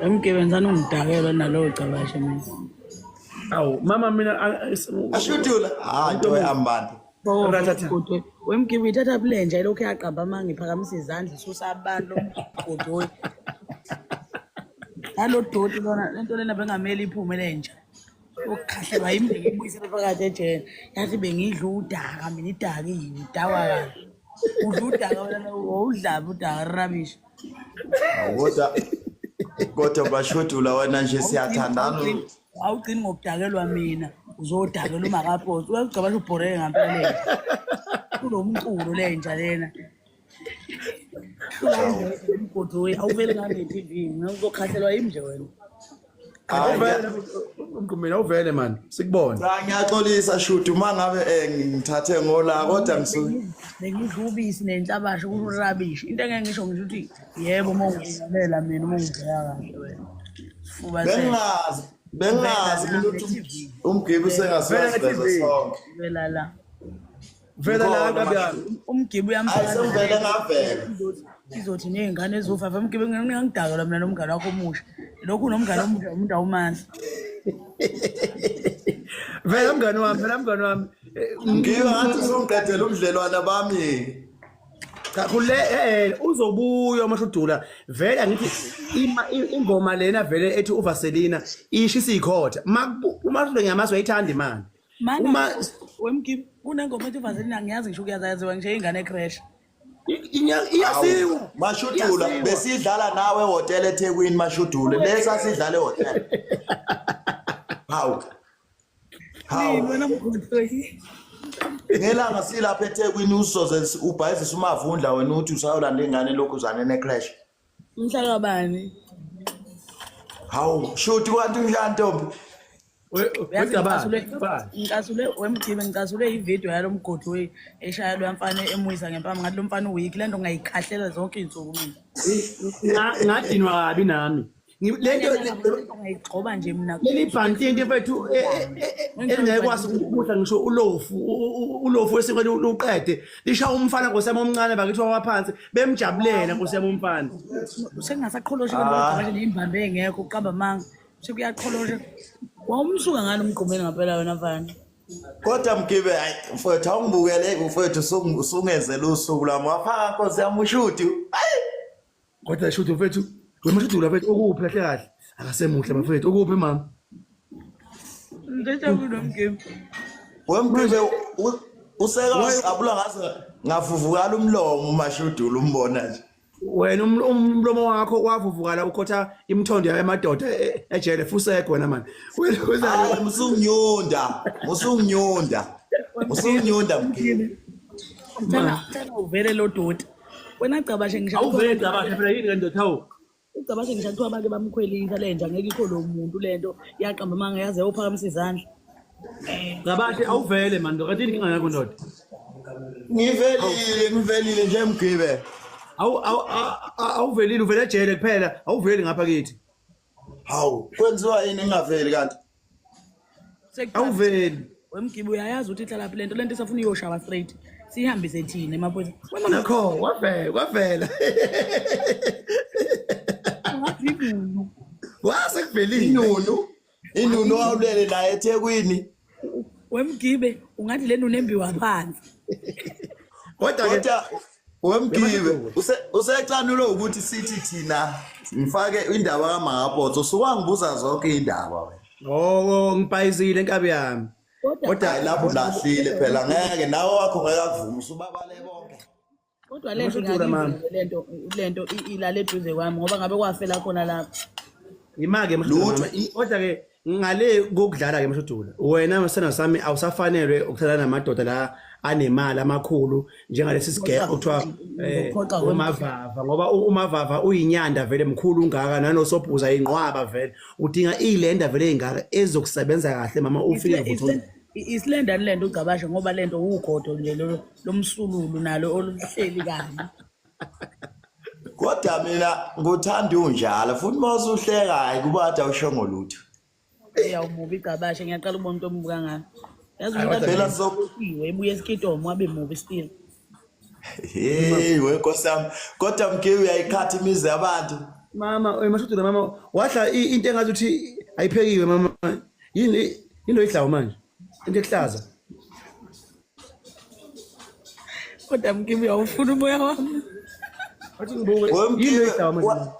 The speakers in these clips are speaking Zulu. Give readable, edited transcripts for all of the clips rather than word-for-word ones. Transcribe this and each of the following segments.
Emgebenzana ungidakela nalowo cabashe mina. Awu mama mina ashudula into ehambantu Kodwa wemgibe ithatha bulenje lokho yaqamba manje ngiphakamisa izandla isusa abantu lomgodoyi. Halo doti lona lento lena bengameli iphume lenja. Ukukhahlelwa imndeni ibuyisele phakathi ejele. Yathi bengidla udaka mina idakiwe dawa kahle. Udla udaka wena udlaba udaka rubbish. Kodwa bashudula wena nje siyathandana. Awugcini ngokudakelwa mina uzodakela uma kaphosi uyacabanga ubhoreke ngempela kulo mculo lenja lena umgodoyi awuvele ngane TV ngizokhahlelwa imje wena awuvele umgqumela awuvele man sikubona cha ngiyaxolisa shuthi uma ngabe ngithathe ngola kodwa ngidla ubisi nenhlabasho kurubbish into engeke ngisho ngisho ukuthi yebo uma ungizamela mina uma ungibheka kahle wena sifuba bengazi mina ukuthi umgibe usengasiveza sonke vela la kabi umgibe uyamfaka ayisevele ngavela izothi nezingane ezofafa umgibe ngiyangidakela mina nomngane wakho omusha lokhu unomngane omusha umuntu awumazi vela mngane wami ngiyo ngathi songiqedela umdlelwana bami khule uzobuya amashudula vele angithi ingoma lena vele ethi uVaselina ishisa ikhotha uma uhle ngiyamazi uyayithanda imali uma wemgibe kunengoma ethi uVaselina ngiyazi ngisho kuyazaziwa nje ingane ecrash iyasiwa mashudula besidlala nawe hotel eThekwini mashudula lesa sidlala ehotel hawu wena mgodoyi ngelanga silapha eThekwini usoze ubhayizisa umavundla wena uthi usayolanda ingane lokuzane necrash umhlaka bani hawu shothi kwanti unjani ntombi ngicasule wemgibe ngicasule ivideo yalo mgodoyi eshayelwa mfana emuyisa ngempama ngathi lo mfana uwiki lento ngayikhahlela zonke izinsuku mina ngadinwa kabi nami lento ngayigcoba nje mina leli bhanti into mfethu engekwazi ukudla ngisho ulofu wesikwele uqede lisha umfana ngosema omncane bakithi waphansi bemjabulela ngosema umfana sengasaqholoshela lokho nje imbambe engekho uqamba manga sekuyaqholosha wawumsuka ngani umgqumeni ngempela wena mfana kodwa mgibe mfowethu awungibukele mfowethu usungenzela usuku lami wafaka nkosi yami ushuthi kodwa shuthi mfethu wemashudula mfethu okuphi kahle kahle akasemuhle mfethu okuphi mama ngithethe kunomgibe wemgibe useka ngaze ngavuvukala umlomo mashudula umbona nje wena umlomo wakho wavuvukala ukhotha imthondo yamadoda ejele fuseke wena man wena musunginyonda mgibe Thana uvele lo doti wena cabashe ngisho awuvele cabashe phela yini kanti hawu ucabashe ngisho kuthiwa abantu bamkhwelisa lenja ngeke ikho lo muntu lento yaqamba manga yaze uphakamisa izandla cabashe awuvele man ngathi inkinga yakho ndoda ngivelile nje mgibe awuvelile uvela ejele kuphela awuveli ngapha kithi hawu kwenziwa yini ngingaveli kanti awuveli wemgibe uyayazi ukuthi ihlala lento isafuna iyoshaba straight sihambise thina emaphoyisa nakho wavela wase kuvelile inunu awulele la eThekwini wemgibe ungathi le nunu embiwa phansi kodwa wemgibe usecanula ukuthi sithi thina ngifake indaba kaMagabhozo suwangibuza zonke indaba wena ngibhayizile enkabi yami kodwa lapho lahlile phela ngeke nawe wakho ngeke akuvuma usubabale bonke kodwa lento ilale eduze kwami ngoba ngabe kwafela khona lapho imake mashudula kodwa ke ngale kokudlala ke mashudula wena msana sami awusafanelwe ukuthatha namadoda la anemali amakhulu njengalesi sigeke kuthiwa umavava ngoba umavava uyinyanda vele mkhulu ungaka nanosobhuza inqwaba vele udinga ilenda vele ingaka ezokusebenza kahle mama ufike vuthoni isilenda lento ucabashe ngoba lento ugodo nje lomsululu nalo oluhleli kabi kodwa mina nguthanda unjalo futhi mawusuhleka hayi kubathi awushongo lutho eyawumubi icabashe ngiyaqala ubona umuntu ombuka ngani yazi ukuthi phela sokuyiwe ebuye esikitomo wabe mubi still hey we nkosami kodwa mke uyayikhathi imizi yabantu Mama, Mashudula mama, wadla into engazuthi ayiphekiwe mama. Yini lo idlawo manje? Into ehlaza. Kodwa Mkhibi awufuna umoya wami. Wathi ngibuke yini lo idlawo manje?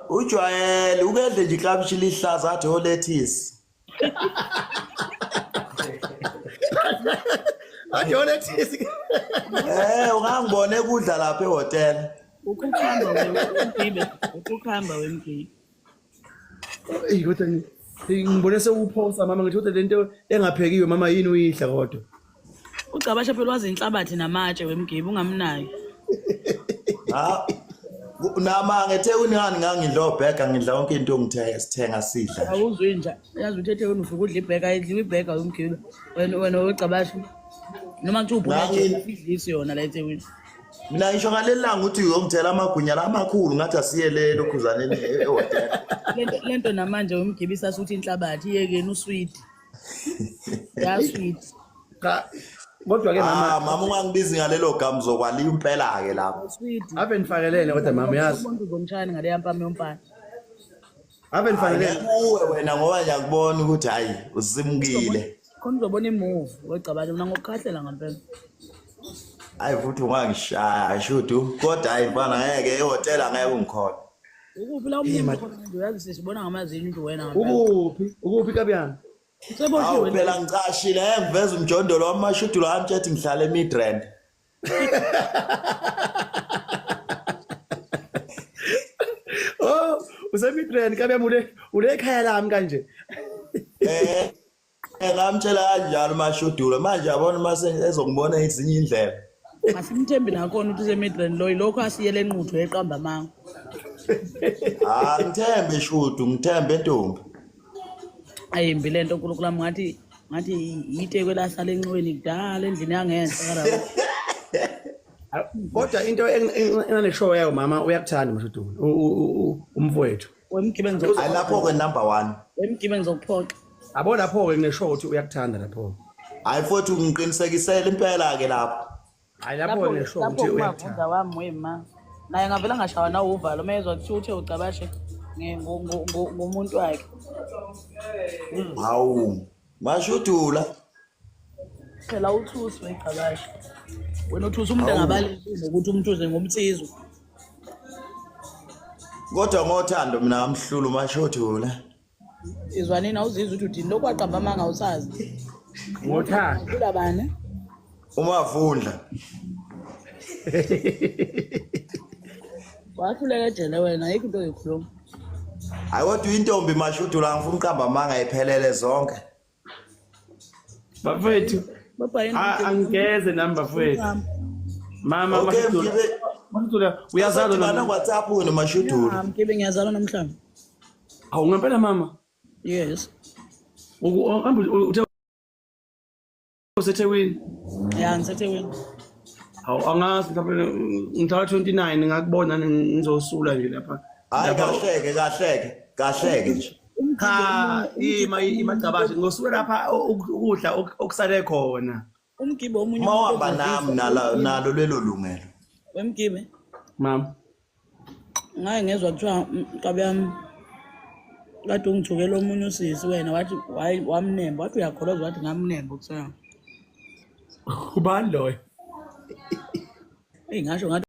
Ujwayele ukudle nje iklabishi lihlaza athi olethisi. Athi olethisi. Ungangibone kudla lapha ehotel. Ukukhamba wemgidi. Kodwa ngibone sewuphosa mama ngithi kodwa lento engaphekiwe mama yini uyidla kodwa. Ucabasha phela wazi inhlabathi namatshe wemgidi ungamnaki. Nama ngeThekwini ngangidla obheka ngidla yonke into sithenga sidla. Awuzwe nje. Yazi uthethe wena uvuka udla ibheka ayidliwa ibheka wemgidi. Wena ucabasha. Noma kuthi uphuma idlisi yona la eThekwini. Mina ngisho ngalelanga uthi uyongithela amagunya lamakhulu ngathi asiyele lokhuzaneni ehotel. Lento namanje wemgidi sasuthi inhlabathi yekeni usweet. Ya sweet. Kodwa ke mama ungangibizi ngalelo gama uzokwala impela ke lapho. Sweet. Ave nifakelele kodwa mama yazi. Umuntu uzomshaya ngale yampama yompana. Ave nifakelele. Uwe wena ngoba ngiyakubona ukuthi hayi usimukile. Khona uzobona imove wecabasha mina ngokukhahlela ngempela. Hayi futhi ungangishaya shudu kodwa hayi bana ngeke ehotel angeke ungikhona. Ukuphi la umuntu khona nje uyazi sisibona ngamazinyo nje wena ngempela. Ukuphi kabiyana? Awu phela ngicashile ngiveza umjondolo wamashudulo amtshethi ngihlala eMidrand. Usemidrand kabiyana ule ekhaya lami kanje. Ngamtshela kanjalo mashudulo manje yabona mase ezongibona ezinye indlela. Asimthembi nakhona ukuthi useMidrand lokho asiyele enquthu eqamba manga. Ngithembe shudu ngithembe ntombi. Ayimbi lento uNkulunkulu lami ngathi yiteke lasala enqweni kudala endlini yangenhla la. Kodwa into enganeshow yayo mama uyakuthanda Mashudula umfowethu. Wemgidi ngizokuphoqa. Hayi lapho ke number 1. Wemgidi ngizokuphoqa. Abo lapho ke kuneshow ukuthi uyakuthanda lapho. Hayi futhi ungiqinisekisela impela ke lapho. Hayi lapho kuneshow ukuthi uyakuthanda. Wami wema. Naye ngavela ngashawa na uvalo mezwe kuthiwa uthe ucabashe ngomuntu wakhe. Hawu Mashudula. Phela uthusi wecabashe. Wena uthusa umuntu engabalekile ukuthi umthuze ngomtsizwa. Kodwa ngothando mina ngamhlulu Mashudula. Izwanini awuzizwa ukuthi uthini lokwaqamba amanga usazi. Ngothando. Kula bana. Umavundla. Wahluleka ejele wena ayikho into oyikhuluma. Hayi kodwa intombi Mashudula ngifuna uqamba amanga iphelele zonke. Bafethu. Angeze nami bafethu. Mama Mashudula uyazalwa na WhatsApp wena Mashudula. Mkhibi ngiyazalwa namhlanje. Awu ngempela mama. Yes. Uthe useThekwini. Ya ngiseThekwini. Awu angazi mhlawumbe ngithatha 29 ngakubona ngizosula nje lapha. Hayi kahleke nje. Imagabashe ngosuke lapha ukudla okusale khona. Umgibe omunye mawamba nami nalo lelo lungelo. Wemgibe. Mama. Ngaye ngezwe kuthiwa Nkabi yami kade ungithukela omunye usisi wena wathi wamnemba wathi uyakholozwa wathi ngamnemba kusasa. Ubani loyo? Ngasho ngathi